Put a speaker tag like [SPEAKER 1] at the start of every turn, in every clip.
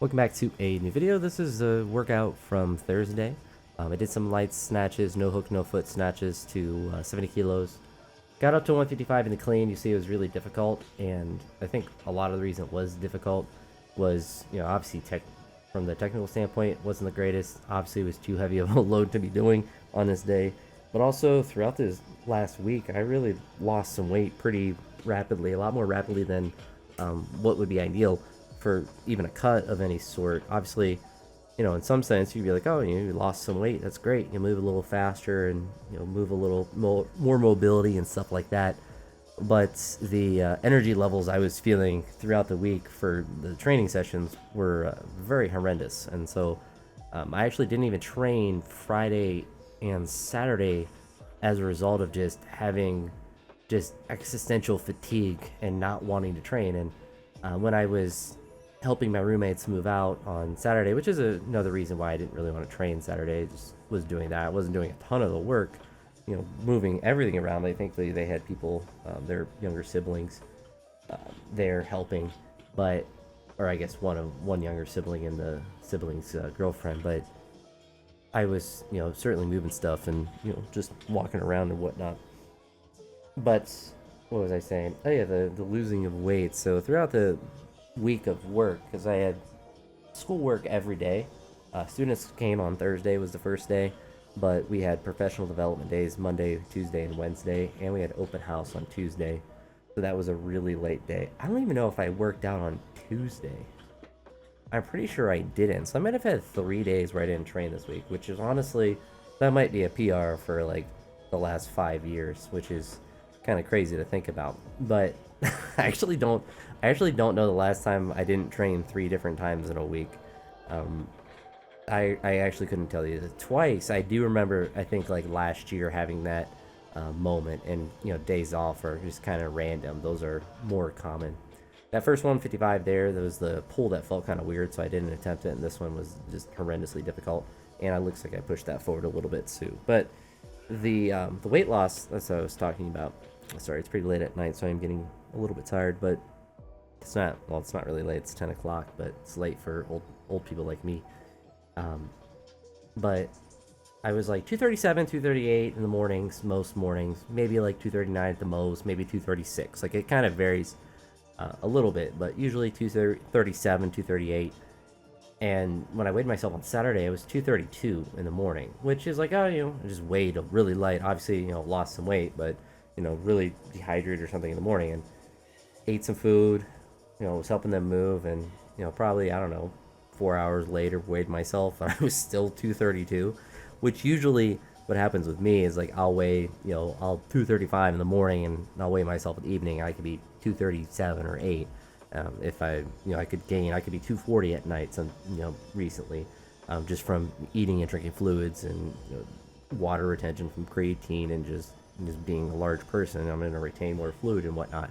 [SPEAKER 1] Welcome back to a new video. This is a workout from Thursday. I did some light snatches, no hook, no foot snatches to 70 kilos. Got up to 155 in the clean. You see it was really difficult, and I think a lot of the reason it was difficult was, obviously from the technical standpoint, it wasn't the greatest. Obviously, it was too heavy of a load to be doing on this day. But also, throughout this last week, I really lost some weight pretty rapidly, a lot more rapidly than what would be ideal for even a cut of any sort. Obviously, in some sense, you'd be like, oh, you lost some weight. That's great. You move a little faster and, move a little more mobility and stuff like that. But the energy levels I was feeling throughout the week for the training sessions were very horrendous. And so I actually didn't even train Friday and Saturday as a result of just having just existential fatigue and not wanting to train. And when I was helping my roommates move out on Saturday, which is another reason why I didn't really want to train Saturday. Just was doing that. I wasn't doing a ton of the work, moving everything around. I think they had people, their younger siblings, there helping, or I guess one younger sibling and the sibling's girlfriend. But I was, certainly moving stuff and just walking around and whatnot. But what was I saying? Oh yeah, the losing of weight. So throughout the week of work, because I had schoolwork every day. Students came on Thursday was the first day, but we had professional development days Monday, Tuesday, and Wednesday, and we had open house on Tuesday. So that was a really late day. I don't even know if I worked out on Tuesday. I'm pretty sure I didn't. So I might have had 3 days where I didn't train this week, which is honestly, that might be a PR for like the last 5 years, which is kind of crazy to think about. But I actually don't know the last time I didn't train 3 different times in a week. I actually couldn't tell you. Twice I do remember, I think like last year, having that moment. And days off are just kind of random. Those are more common. That first 155 there was the pull that felt kind of weird, so I didn't attempt it, and this one was just horrendously difficult, and it looks like I pushed that forward a little bit too. But the weight loss, that's what I was talking about. Sorry, it's pretty late at night, so I'm getting a little bit tired, but it's not really late. It's 10 o'clock, but it's late for old people like me. But I was like 237, 238 in the mornings, most mornings, maybe like 239 at the most, maybe 236. Like, it kind of varies a little bit, but usually 237, 238. And when I weighed myself on Saturday, it was 232 in the morning, which is like, I just weighed really light. Obviously, lost some weight, but really dehydrated or something in the morning, and ate some food, was helping them move, and probably, I don't know, 4 hours later weighed myself, and I was still 232, which usually what happens with me is like I'll weigh, I'll 235 in the morning, and I'll weigh myself in the evening. I could be 237 or 8. If I could be 240 at night, some recently, just from eating and drinking fluids and water retention from creatine, and just being a large person, I'm going to retain more fluid and whatnot.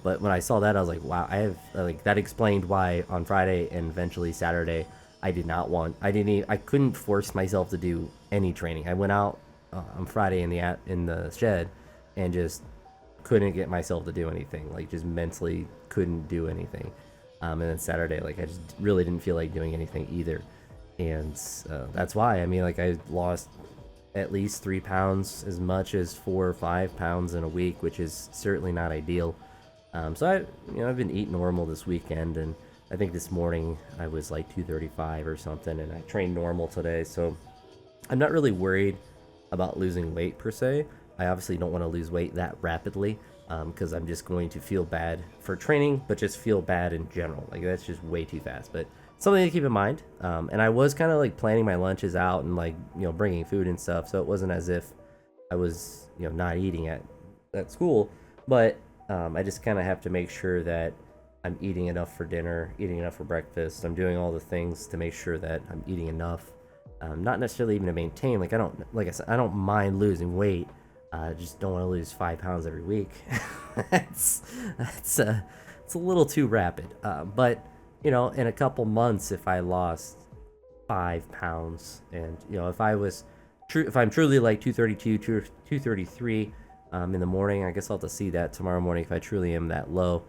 [SPEAKER 1] But when I saw that, I was like, wow, that explained why on Friday and eventually Saturday, I couldn't force myself to do any training. I went out on Friday in the shed and just couldn't get myself to do anything, like just mentally couldn't do anything. And then Saturday, like I just really didn't feel like doing anything either. And that's why, I lost at least 3 pounds, as much as 4 or 5 pounds in a week, which is certainly not ideal. So I've been eating normal this weekend, and I think this morning I was like 235 or something, and I trained normal today. So I'm not really worried about losing weight per se. I obviously don't want to lose weight that rapidly, because I'm just going to feel bad for training, but just feel bad in general. Like, that's just way too fast. But something to keep in mind. And I was kind of like planning my lunches out and like, bringing food and stuff. So it wasn't as if I was, not eating at school. But I just kind of have to make sure that I'm eating enough for dinner, eating enough for breakfast. I'm doing all the things to make sure that I'm eating enough. Not necessarily even to maintain. Like I said, I don't mind losing weight. I just don't want to lose 5 pounds every week. it's a little too rapid. But in a couple months, if I lost 5 pounds, and if I'm truly like 232, 233 in the morning, I guess I'll have to see that tomorrow morning if I truly am that low.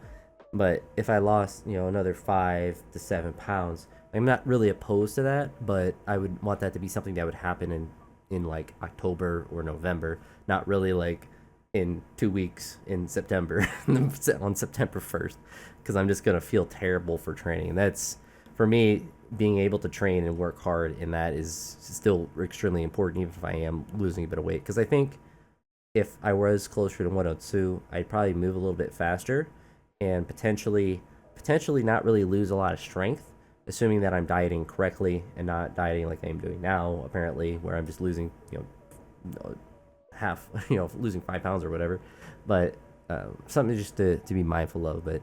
[SPEAKER 1] But if I lost, another 5 to 7 pounds, I'm not really opposed to that, but I would want that to be something that would happen in like October or November, not really like in 2 weeks in September on September 1st, because I'm just gonna feel terrible for training. And that's for me, being able to train and work hard in that is still extremely important, even if I am losing a bit of weight. Because I think if I was closer to 102, I'd probably move a little bit faster and potentially not really lose a lot of strength, assuming that I'm dieting correctly and not dieting like I'm doing now, apparently, where I'm just losing, half, losing 5 pounds or whatever. But something just to be mindful of. But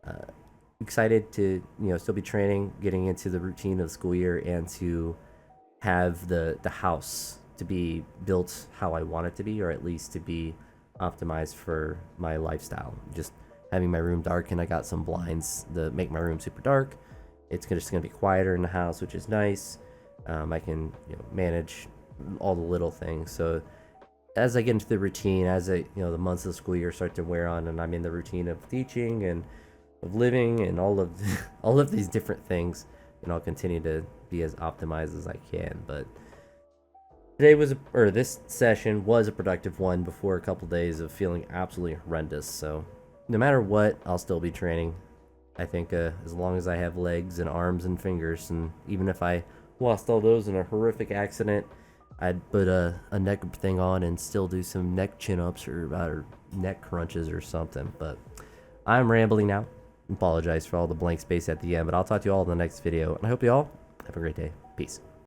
[SPEAKER 1] uh, excited to still be training, getting into the routine of the school year, and to have the house to be built how I want it to be, or at least to be optimized for my lifestyle. Just having my room dark, and I got some blinds that make my room super dark. It's just gonna be quieter in the house, which is nice. I can manage all the little things. So as I get into the routine, as the months of the school year start to wear on, and I'm in the routine of teaching and of living and all of all of these different things, I'll continue to be as optimized as I can. But this session was a productive one before a couple days of feeling absolutely horrendous. So no matter what, I'll still be training. I think as long as I have legs and arms and fingers, and even if I lost all those in a horrific accident, I'd put a neck thing on and still do some neck chin-ups or neck crunches or something. But I'm rambling now. Apologize for all the blank space at the end, but I'll talk to you all in the next video, and I hope you all have a great day. Peace.